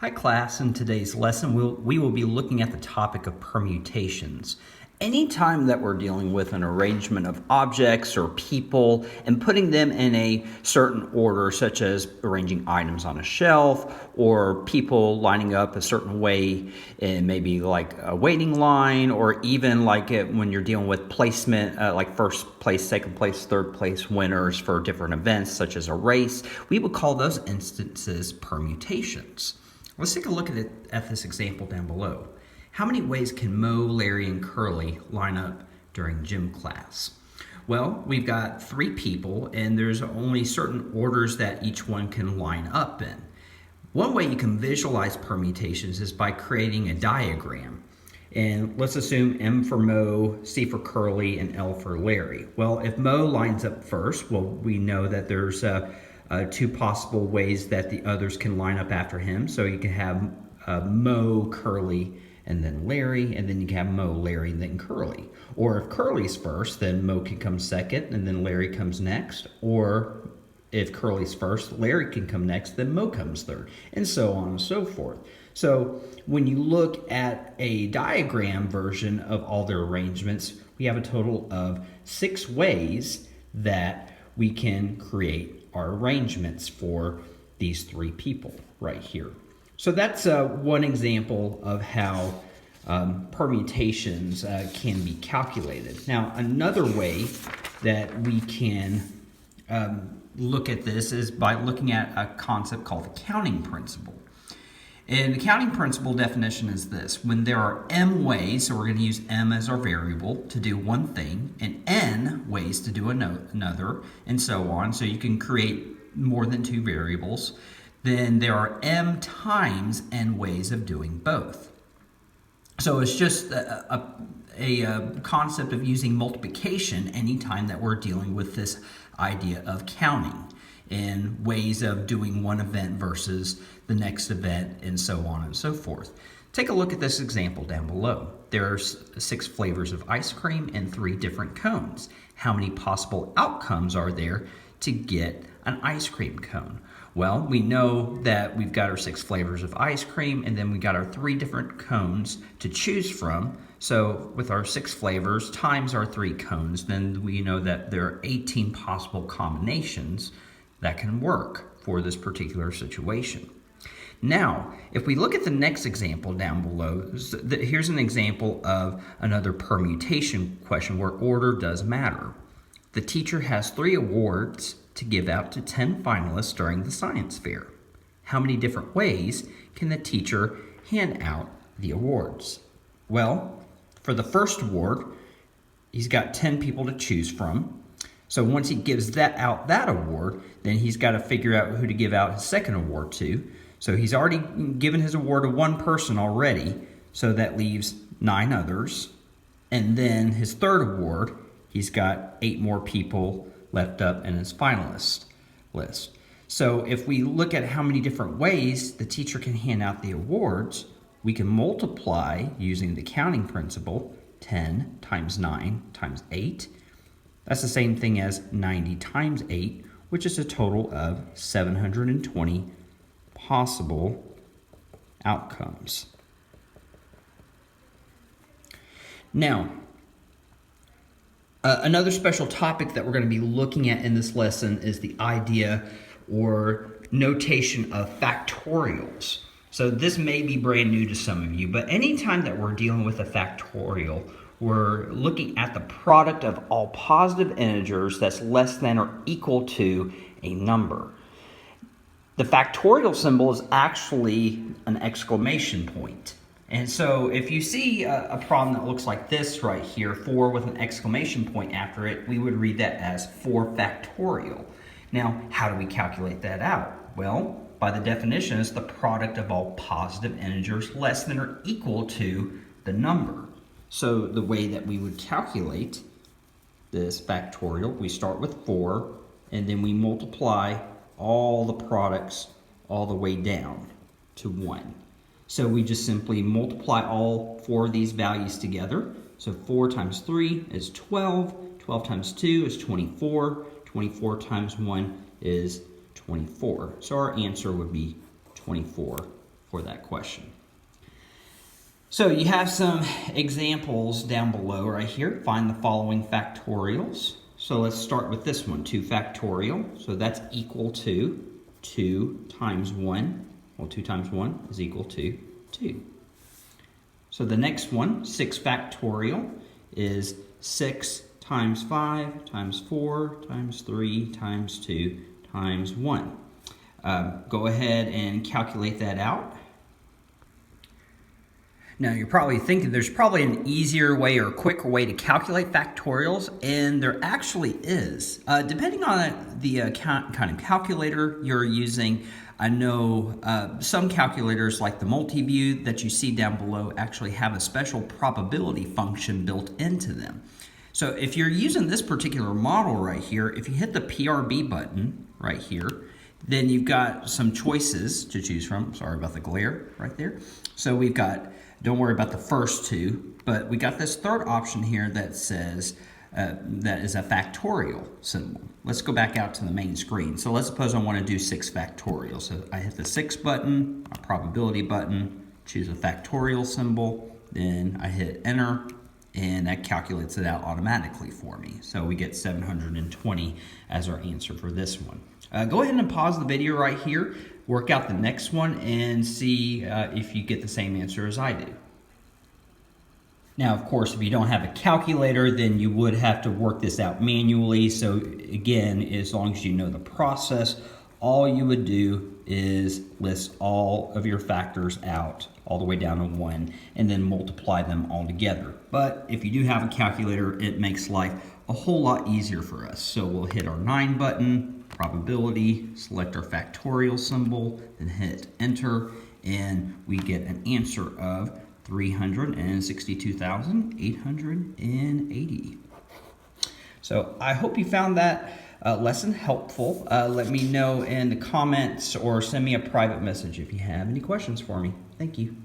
Hi class, in today's lesson we will be looking at the topic of permutations. Anytime that we're dealing with an arrangement of objects or people and putting them in a certain order, such as arranging items on a shelf or people lining up a certain way in maybe like a waiting line, or even like when you're dealing with placement, like first place, second place, third place winners for different events such as a race, we would call those instances permutations. Let's take a look at this example down below. How many ways can Mo, Larry, and Curly line up during gym class? Well, we've got 3 people, and there's only certain orders that each one can line up in. One way you can visualize permutations is by creating a diagram. And let's assume M for Mo, C for Curly, and L for Larry. Well, if Mo lines up first, well, we know that there's 2 possible ways that the others can line up after him. So you can have Mo, Curly, and then Larry, and then you can have Mo, Larry, and then Curly. Or if Curly's first, then Mo can come second, and then Larry comes next. Or if Curly's first, Larry can come next, then Mo comes third, and so on and so forth. So when you look at a diagram version of all their arrangements, we have a total of 6 ways that we can create our arrangements for these 3 people right here. So that's one example of how permutations can be calculated. Now, another way that we can look at this is by looking at a concept called the counting principle. And the counting principle definition is this: when there are m ways, so we're going to use m as our variable to do one thing, and n ways to do another, and so on, so you can create more than 2 variables, then there are m times n ways of doing both. So it's just a concept of using multiplication anytime that we're dealing with this idea of counting and ways of doing one event versus the next event, and so on and so forth. Take a look at this example down below. There's 6 flavors of ice cream and 3 different cones. How many possible outcomes are there to get an ice cream cone? Well, we know that we've got our 6 flavors of ice cream, and then we got our 3 different cones to choose from. So with our 6 flavors times our 3 cones, then we know that there are 18 possible combinations that can work for this particular situation. Now, if we look at the next example down below, here's an example of another permutation question where order does matter. The teacher has 3 awards to give out to 10 finalists during the science fair. How many different ways can the teacher hand out the awards? Well, for the first award, he's got 10 people to choose from. So once he gives that award, then he's got to figure out who to give out his second award to. So he's already given his award to 1 person already, so that leaves 9 others. And then his third award, he's got 8 more people left up in his finalist list. So if we look at how many different ways the teacher can hand out the awards, we can multiply using the counting principle, 10 times 9 times 8. That's the same thing as 90 times 8, which is a total of 720 possible outcomes. Now, another special topic that we're going to be looking at in this lesson is the idea or notation of factorials. So this may be brand new to some of you, but anytime that we're dealing with a factorial, we're looking at the product of all positive integers that's less than or equal to a number. The factorial symbol is actually an exclamation point. And so if you see a problem that looks like this right here, 4 with an exclamation point after it, we would read that as 4 factorial. Now, how do we calculate that out? Well, by the definition, it's the product of all positive integers less than or equal to the number. So the way that we would calculate this factorial, we start with 4, and then we multiply all the products all the way down to 1. So we just simply multiply all 4 of these values together. So 4 times 3 is 12, 12 times 2 is 24, 24 times 1 is 24. So our answer would be 24 for that question. So you have some examples down below right here. Find the following factorials. So let's start with this one, 2 factorial. So that's equal to 2 times 1. Well, 2 times 1 is equal to 2. So the next one, 6 factorial, is 6 times 5 times 4 times 3 times 2 times 1. Go ahead and calculate that out. Now you're probably thinking there's probably an easier way or quicker way to calculate factorials, and there actually is. Depending on the kind of calculator you're using, I know some calculators like the multi-view that you see down below actually have a special probability function built into them. So if you're using this particular model right here, if you hit the PRB button right here, then you've got some choices to choose from. Sorry about the glare right there. So we've got, don't worry about the first two, but we got this third option here that says that is a factorial symbol. Let's go back out to the main screen. So let's suppose I want to do 6 factorial. So I hit the 6 button, a probability button, choose a factorial symbol, then I hit enter, and that calculates it out automatically for me. So we get 720 as our answer for this one. Go ahead and pause the video right here, work out the next one, and see if you get the same answer as I do. Now, of course, if you don't have a calculator, then you would have to work this out manually. So again, as long as you know the process, all you would do is list all of your factors out all the way down to 1 and then multiply them all together. But if you do have a calculator, it makes life a whole lot easier for us. So we'll hit our 9 button, probability, select our factorial symbol, then hit enter, and we get an answer of 362,880. So I hope you found that lesson helpful. Let me know in the comments or send me a private message if you have any questions for me. Thank you.